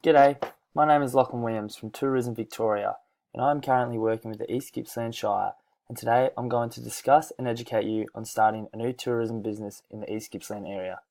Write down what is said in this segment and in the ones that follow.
G'day, my name is Lachlan Williams from Tourism Victoria, and I'm currently working with the East Gippsland Shire, and today I'm going to discuss and educate you on starting a new tourism business in the East Gippsland area.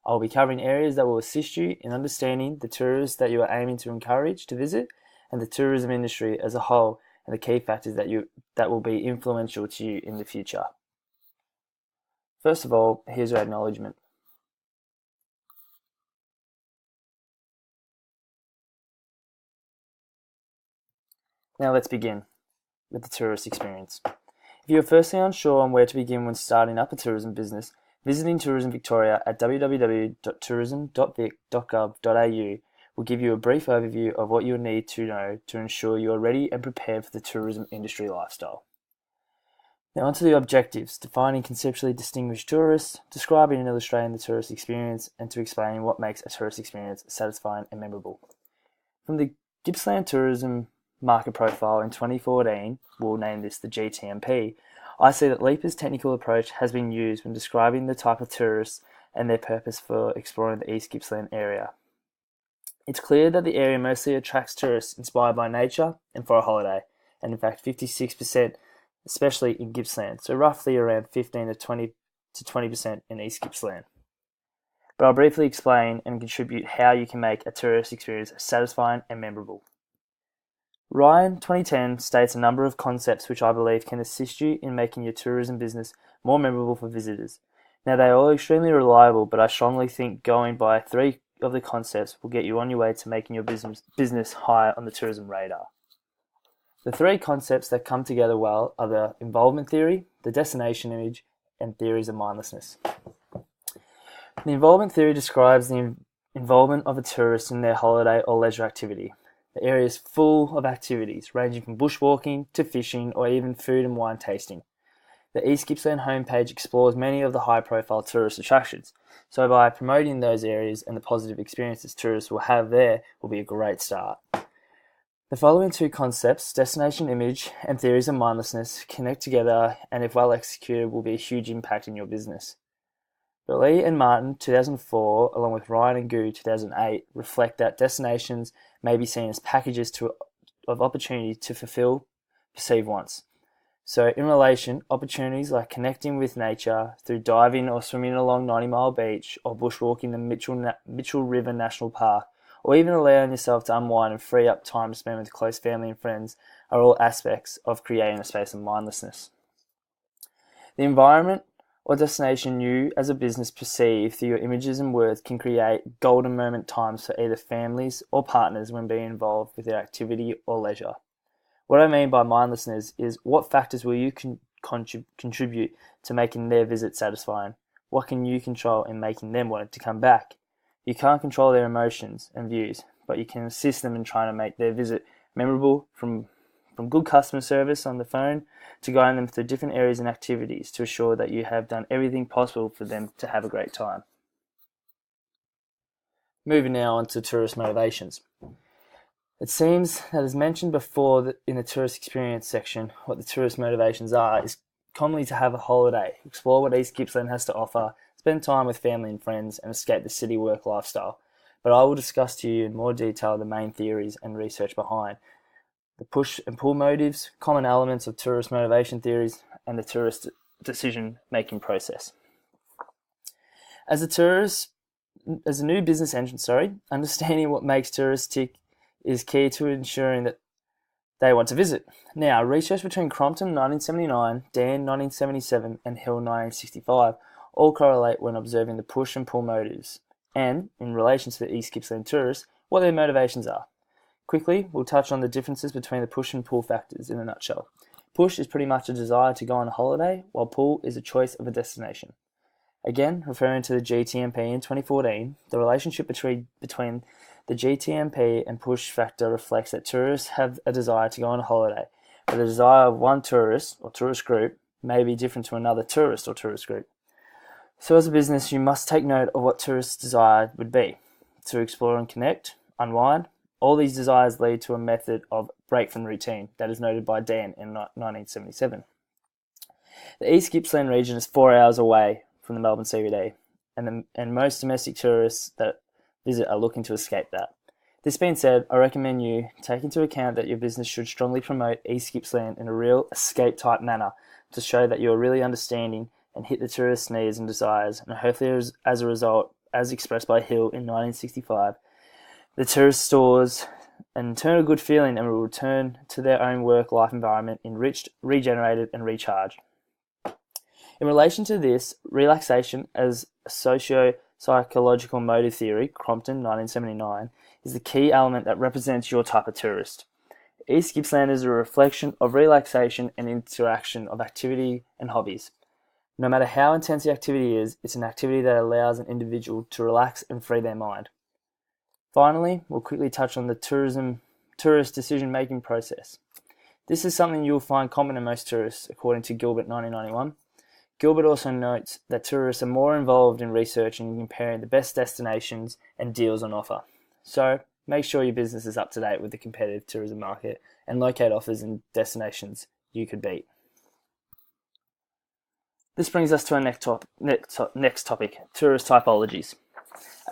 I will be covering areas that will assist you in understanding the tourists that you are aiming to encourage to visit and the tourism industry as a whole and the key factors that will be influential to you in the future. First of all, here's your acknowledgement. Now let's begin with the tourist experience. If you are firstly unsure on where to begin when starting up a tourism business, visiting Tourism Victoria at www.tourism.vic.gov.au will give you a brief overview of what you will need to know to ensure you are ready and prepared for the tourism industry lifestyle. Now onto the objectives: defining conceptually distinguished tourists, describing and illustrating the tourist experience, and to explain what makes a tourist experience satisfying and memorable. From the Gippsland Tourism Market Profile in 2014, we'll name this the GTMP, I see that LEAP's technical approach has been used when describing the type of tourists and their purpose for exploring the East Gippsland area. It's clear that the area mostly attracts tourists inspired by nature and for a holiday, and in fact 56%, especially in Gippsland, so roughly around 15 to 20% in East Gippsland. But I'll briefly explain and contribute how you can make a tourist experience satisfying and memorable. Ryan 2010 states a number of concepts which I believe can assist you in making your tourism business more memorable for visitors. Now they are all extremely reliable, but I strongly think going by 3 of the concepts will get you on your way to making your business higher on the tourism radar. The 3 concepts that come together well are the involvement theory, the destination image, and theories of mindlessness. The involvement theory describes the involvement of a tourist in their holiday or leisure activity. The area is full of activities ranging from bushwalking to fishing or even food and wine tasting. The East Gippsland homepage explores many of the high-profile tourist attractions, so by promoting those areas and the positive experiences tourists will have there will be a great start. The following 2 concepts, destination image and theories of mindlessness, connect together and if well executed will be a huge impact in your business. Lee and Martin 2004, along with Ryan and Gu 2008, reflect that destinations may be seen as packages of opportunity to fulfill perceived wants. So in relation, opportunities like connecting with nature through diving or swimming along 90 Mile Beach or bushwalking the Mitchell River National Park, or even allowing yourself to unwind and free up time to spend with close family and friends are all aspects of creating a space of mindlessness. The environment or destination you as a business perceive through your images and words can create golden moment times for either families or partners when being involved with their activity or leisure. What I mean by mindlessness is what factors will you contribute to making their visit satisfying? What can you control in making them want to come back? You can't control their emotions and views, but you can assist them in trying to make their visit memorable, from good customer service on the phone to guiding them through different areas and activities to ensure that you have done everything possible for them to have a great time. Moving now on to tourist motivations. It seems that, as mentioned before in the tourist experience section, what the tourist motivations are is commonly to have a holiday, explore what East Gippsland has to offer, spend time with family and friends, and escape the city work lifestyle. But I will discuss to you in more detail the main theories and research behind the push and pull motives, common elements of tourist motivation theories, and the tourist decision-making process. As a new business entrant, understanding what makes tourists tick is key to ensuring that they want to visit. Now, research between Crompton 1979, Dan 1977, and Hill 1965 all correlate when observing the push and pull motives, and, in relation to the East Gippsland tourists, what their motivations are. Quickly, we'll touch on the differences between the push and pull factors in a nutshell. Push is pretty much a desire to go on a holiday, while pull is a choice of a destination. Again, referring to the GTMP in 2014, the relationship between the GTMP and push factor reflects that tourists have a desire to go on a holiday, but the desire of one tourist or tourist group may be different to another tourist or tourist group. So as a business, you must take note of what tourists' desire would be: to explore and connect, unwind. All these desires lead to a method of break from routine that is noted by Dan in 1977. The East Gippsland region is 4 hours away from the Melbourne CBD, and most domestic tourists that visit are looking to escape that. This being said, I recommend you take into account that your business should strongly promote Gippsland in a real escape type manner to show that you're really understanding and hit the tourist's needs and desires, and hopefully as a result, as expressed by Hill in 1965, the tourist stores and turn a good feeling and will return to their own work-life environment enriched, regenerated and recharged. In relation to this, relaxation as a socio-psychological motive theory, Crompton, 1979, is the key element that represents your type of tourist. East Gippsland is a reflection of relaxation and interaction of activity and hobbies. No matter how intense the activity is, it's an activity that allows an individual to relax and free their mind. Finally, we'll quickly touch on the tourist decision-making process. This is something you'll find common in most tourists, according to Gilbert 1991. Gilbert also notes that tourists are more involved in researching and comparing the best destinations and deals on offer. So, make sure your business is up to date with the competitive tourism market and locate offers and destinations you could beat. This brings us to our next topic, tourist typologies.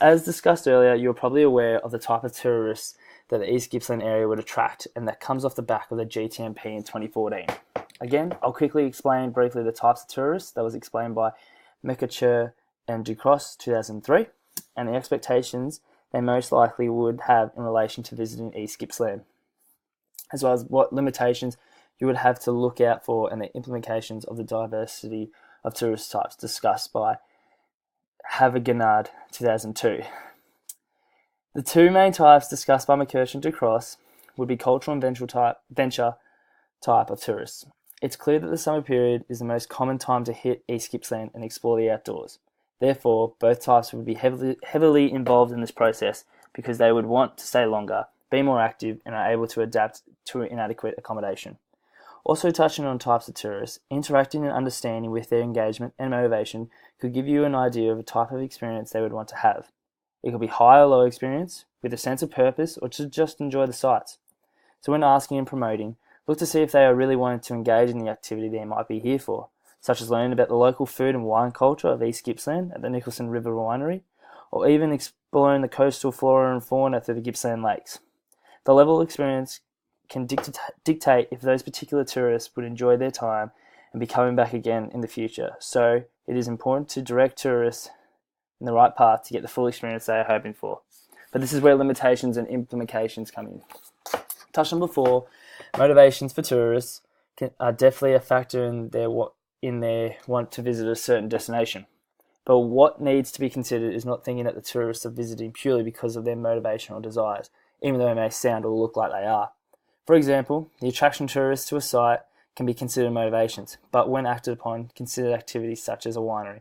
As discussed earlier, you're probably aware of the type of tourists that the East Gippsland area would attract, and that comes off the back of the GTMP in 2014. Again, I'll quickly explain briefly the types of tourists that was explained by McAcher and Ducross 2003, and the expectations they most likely would have in relation to visiting East Gippsland, as well as what limitations you would have to look out for and the implications of the diversity of tourist types discussed by Havergard 2002. The two main types discussed by McAcher and Ducross would be cultural and venture type of tourists. It's clear that the summer period is the most common time to hit East Gippsland and explore the outdoors. Therefore, both types would be heavily involved in this process because they would want to stay longer, be more active, and are able to adapt to inadequate accommodation. Also touching on types of tourists, interacting and understanding with their engagement and motivation could give you an idea of a type of experience they would want to have. It could be high or low experience, with a sense of purpose, or to just enjoy the sights. So when asking and promoting, look to see if they are really wanting to engage in the activity they might be here for, such as learning about the local food and wine culture of East Gippsland at the Nicholson River Winery, or even exploring the coastal flora and fauna through the Gippsland Lakes. The level of experience can dictate if those particular tourists would enjoy their time and be coming back again in the future. So it is important to direct tourists in the right path to get the full experience they are hoping for. But this is where limitations and implications come in. Touched on before, motivations for tourists are definitely a factor in their want to visit a certain destination. But what needs to be considered is not thinking that the tourists are visiting purely because of their motivation or desires, even though they may sound or look like they are. For example, the attraction tourists to a site can be considered motivations, but when acted upon, considered activities such as a winery.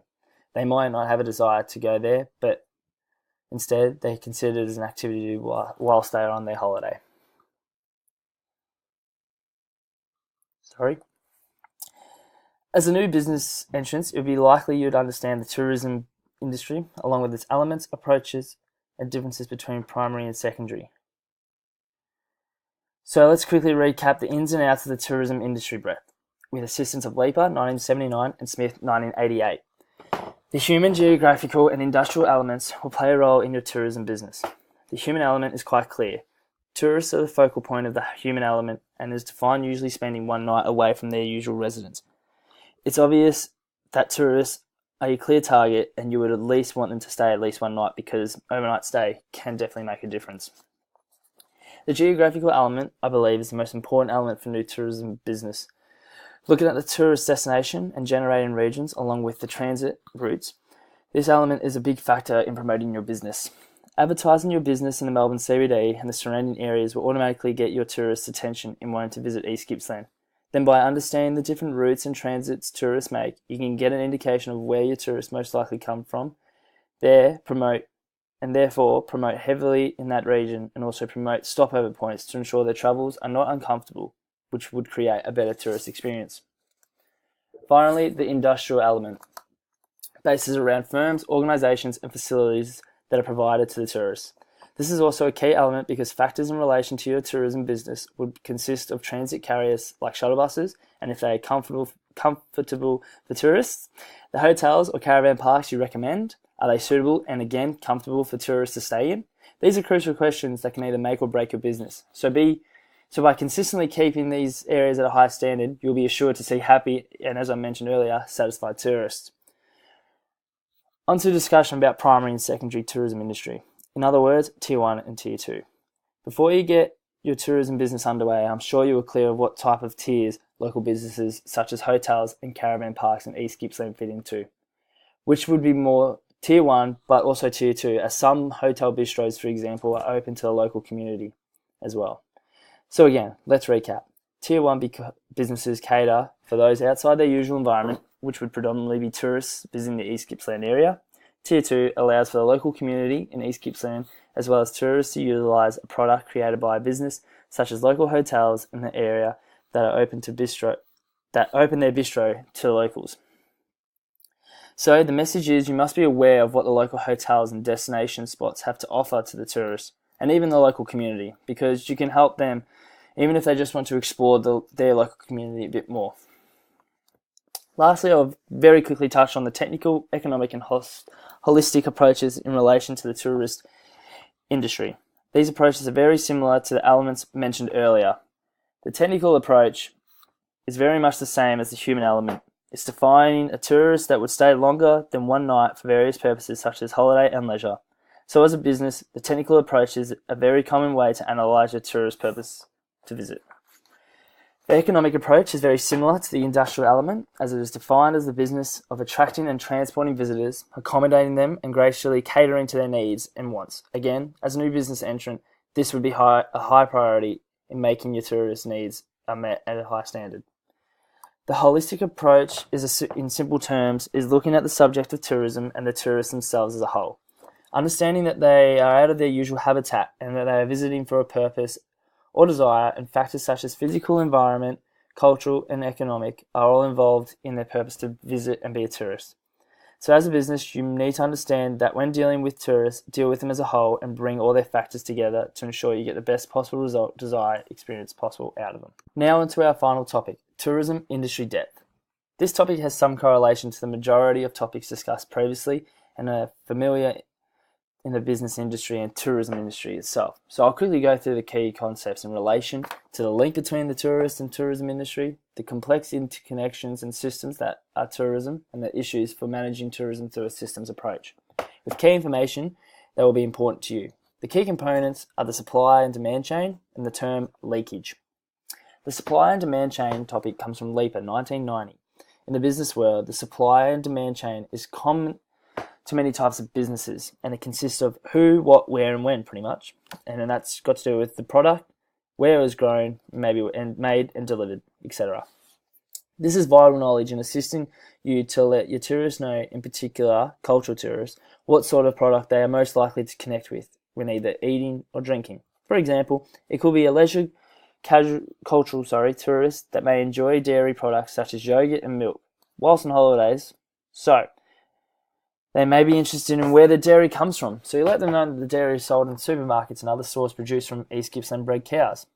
They might not have a desire to go there, but instead they consider it as an activity to do whilst they are on their holiday. As a new business entrant, it would be likely you'd understand the tourism industry, along with its elements, approaches, and differences between primary and secondary. So let's quickly recap the ins and outs of the tourism industry breadth, with assistance of Leaper 1979 and Smith 1988. The human, geographical, and industrial elements will play a role in your tourism business. The human element is quite clear. Tourists are the focal point of the human element and is defined usually spending one night away from their usual residence. It's obvious that tourists are your clear target and you would at least want them to stay at least one night because overnight stay can definitely make a difference. The geographical element, I believe, is the most important element for new tourism business. Looking at the tourist destination and generating regions along with the transit routes, this element is a big factor in promoting your business. Advertising your business in the Melbourne CBD and the surrounding areas will automatically get your tourists' attention in wanting to visit East Gippsland. Then by understanding the different routes and transits tourists make, you can get an indication of where your tourists most likely come from, therefore promote heavily in that region and also promote stopover points to ensure their travels are not uncomfortable, which would create a better tourist experience. Finally, the industrial element bases around firms, organisations and facilities that are provided to the tourists. This is also a key element because factors in relation to your tourism business would consist of transit carriers like shuttle buses, and if they are comfortable for tourists, the hotels or caravan parks you recommend, are they suitable and again comfortable for tourists to stay in? These are crucial questions that can either make or break your business. So by consistently keeping these areas at a high standard, you'll be assured to see happy and, as I mentioned earlier, satisfied tourists. On to discussion about primary and secondary tourism industry. In other words, Tier 1 and Tier 2. Before you get your tourism business underway, I'm sure you are clear of what type of tiers local businesses such as hotels and caravan parks in East Gippsland fit into, which would be more Tier 1 but also Tier 2, as some hotel bistros, for example, are open to the local community as well. So again, let's recap. Tier 1 businesses cater for those outside their usual environment, which would predominantly be tourists visiting the East Gippsland area. Tier 2 allows for the local community in East Gippsland as well as tourists to utilise a product created by a business such as local hotels in the area that open their bistro to locals. So the message is you must be aware of what the local hotels and destination spots have to offer to the tourists and even the local community, because you can help them even if they just want to explore their local community a bit more. Lastly, I'll very quickly touch on the technical, economic and holistic approaches in relation to the tourist industry. These approaches are very similar to the elements mentioned earlier. The technical approach is very much the same as the human element. It's defining a tourist that would stay longer than one night for various purposes such as holiday and leisure. So as a business, the technical approach is a very common way to analyse your tourist purpose to visit. The economic approach is very similar to the industrial element, as it is defined as the business of attracting and transporting visitors, accommodating them and graciously catering to their needs and wants. Again, as a new business entrant, this would be a high priority in making your tourist needs are met at a high standard. The holistic approach is, in simple terms, is looking at the subject of tourism and the tourists themselves as a whole. Understanding that they are out of their usual habitat and that they are visiting for a purpose or desire, and factors such as physical environment, cultural and economic are all involved in their purpose to visit and be a tourist. So as a business, you need to understand that when dealing with tourists, deal with them as a whole and bring all their factors together to ensure you get the best possible result, desired experience possible out of them. Now onto our final topic, tourism industry depth. This topic has some correlation to the majority of topics discussed previously and are familiar in the business industry and tourism industry itself. So I'll quickly go through the key concepts in relation to the link between the tourist and tourism industry, the complex interconnections and systems that are tourism, and the issues for managing tourism through a systems approach. With key information that will be important to you. The key components are the supply and demand chain and the term leakage. The supply and demand chain topic comes from Leaper 1990. In the business world, the supply and demand chain is common to many types of businesses, and it consists of who, what, where, and when, pretty much. And then that's got to do with the product, where it was grown, maybe and made and delivered, etc. This is vital knowledge in assisting you to let your tourists know, in particular cultural tourists, what sort of product they are most likely to connect with when either eating or drinking. For example, it could be a leisure cultural tourist that may enjoy dairy products such as yogurt and milk whilst on holidays. So they may be interested in where the dairy comes from, so you let them know that the dairy is sold in supermarkets and other stores produced from East Gippsland bred cows.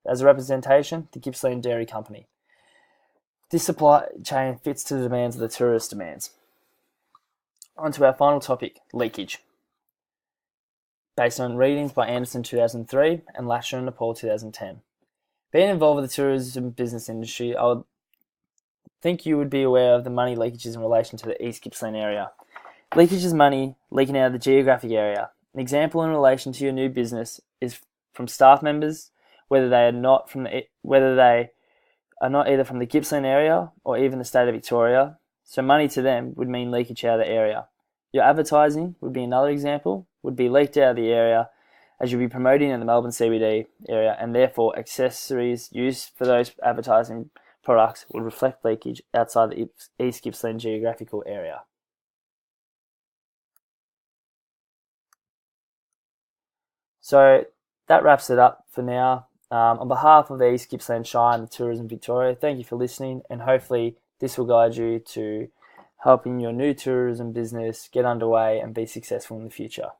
As a representation, the Gippsland Dairy Company. This supply chain fits to the demands of the tourist demands. On to our final topic, leakage. Based on readings by Anderson 2003 and Lasher and Nepal 2010. Being involved with the tourism business industry, I would think you would be aware of the money leakages in relation to the East Gippsland area. Leakage is money leaking out of the geographic area. An example in relation to your new business is from staff members, whether they are not either from the Gippsland area or even the state of Victoria. So money to them would mean leakage out of the area. Your advertising would be another example, would be leaked out of the area as you'll be promoting in the Melbourne CBD area, and therefore accessories used for those advertising products would reflect leakage outside the East Gippsland geographical area. So that wraps it up for now. On behalf of the East Gippsland Shire and the Tourism Victoria, thank you for listening, and hopefully this will guide you to helping your new tourism business get underway and be successful in the future.